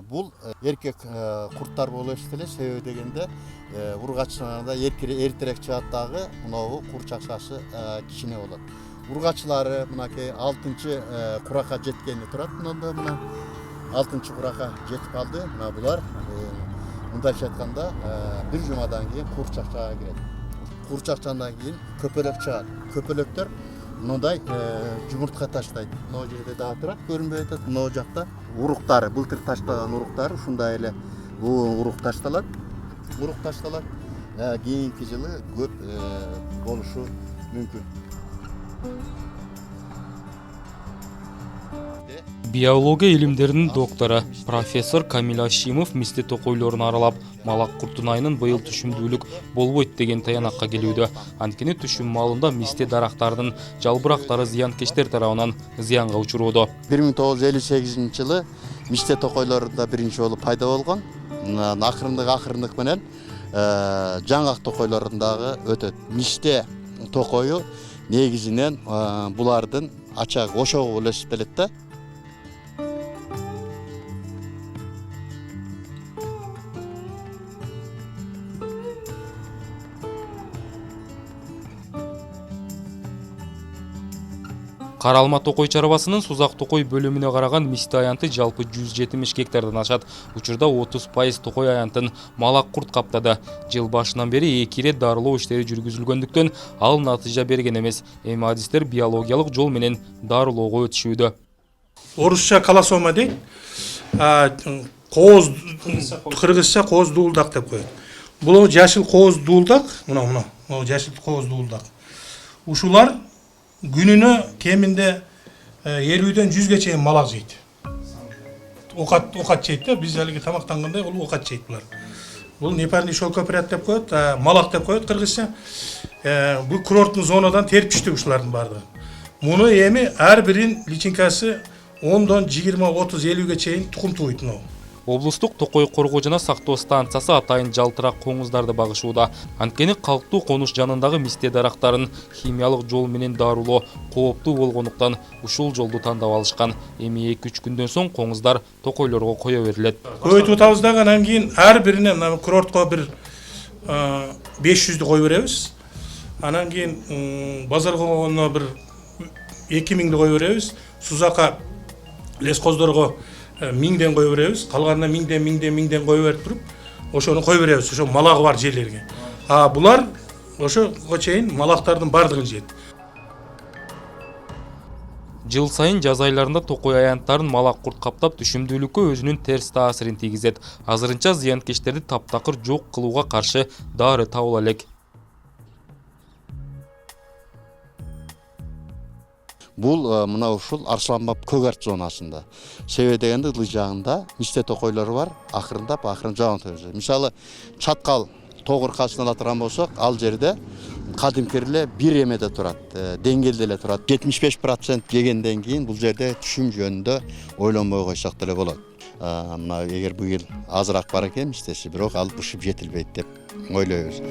Бул эркек курттар болуп эсептелет. Себеби дегенде ургаччыларда эртерээк чыгат дагы мынабу курчакчасы кичине болот. Ургаччылары мынакей 6-чы курака жеткени турат. Мына 6-чы курака жетип калды. Мына булар мындайча айтканда бир жумадан кийин курчакчага кирет. Курчакчадан кийин көпөлөк чыгат. Көпөлөктөр мындай жумуртка таштайт. Мына жерде дагы турат, көрүнбөй атат. Мына жакта уруктары, былтыр таштаган уруктары ушундай эле урук ташталат. Урук ташталат. Кийинки жылы көп болушу мүмкүн. Биология илимдеринин доктору профессор Камил Ашимов мисте токойлорун аралап, малак куртунайынын быйыл түшүмдүүлүк болбойт деген таянакка келүүдө. Анткени түшүм маалында мисте дарактардын жалбырактары зыянкечтер тарабынан зыянга учурууда. 1958-жылы мисте токойлорунда биринчи болуп пайда болгон. Акырындык менен жаңгак токойлорундагы өтөт. Мисте токою негизинен булардын ачак ошогу болуп эсептелет да. Каралма токой чарбасынын Сузак токой бөлүмүнө караган мисте аянты жалпы 170 гектардан ашат. Учурда 30% токой аянтын малак курт каптады. Жыл башынан бери 2 ирет дарылоо иштери жүргүзүлгөндүктөн ал натыйжа берген эмес. Эми адистер биологиялык жол менен дарылоого өтүшүүдө. Орусча колосома дейт. Кооз кыргызча кооз дуулдак деп коет. Бул жашыл кооз дуулдак, мына жашыл кооз дуулдак. Ушулар күнүнө кеминде 50ден 100ге чейин малак жейт. Окат жейт да, биз алиги тамактангандай ол окат жейт булар. Бул непарный шелкопряд деп коет, малак деп коет кыргызча. Бул курорттун зонадан терип түштү ушулардын бардыгы. Муну эми ар биринин личинкасы 10дон 20, 30, 50ге чейин тукум тууйт. Облустук токой коргоо жана сактоо станциясы атайын жалтырак коңуздарды багышууда. Анткени калктуу конуш жанындагы мисте дарактарын химиялык жол менен дарылоо кооптуу болгондуктан ушул жолду тандап алышкан. Эми 2-3 күндөн соң коңуздар токойлорго кое берилет. Көйүтүп атабыз дагы, анан кийин ар бирине мына курортко бир 500дү кой беребиз. Анан кийин базарга бир 2000дү кой беребиз. Сузакка лескоздорго 1000ден кой беребиз. Калганына 1000ден кой берип туруп, ошону кой беребиз, ошо малагы бар жерлерге. Булар ошого чейин малактардын бардыгын жейт. Жыл сайын жаз айларында токой аянттарын малак курт каптап түшүмдүүлүккө өзүнүн терс таасирин тийгизет. Азырынча зыянкечтерди таптакыр жок кылууга каршы дары табыла элек. Бул мына ушул Арсланбап Көгарт зонасында. Себеби дегенде ылдый жагында мисте токойлору бар, акырын жагын төрөт. Мисалы, Чаткал тоо кыркасына да турган болсок, ал жерде кадимки эле бир эмеде турат, деңгээлде эле турат. 75% жегенден кийин бул жерде түшүм жөнүндө ойлонбой койсок деле болот. Мына эгер бул эл азыраак бар экен мистеси, бирок ал бышып жетилбейт деп ойлойбуз.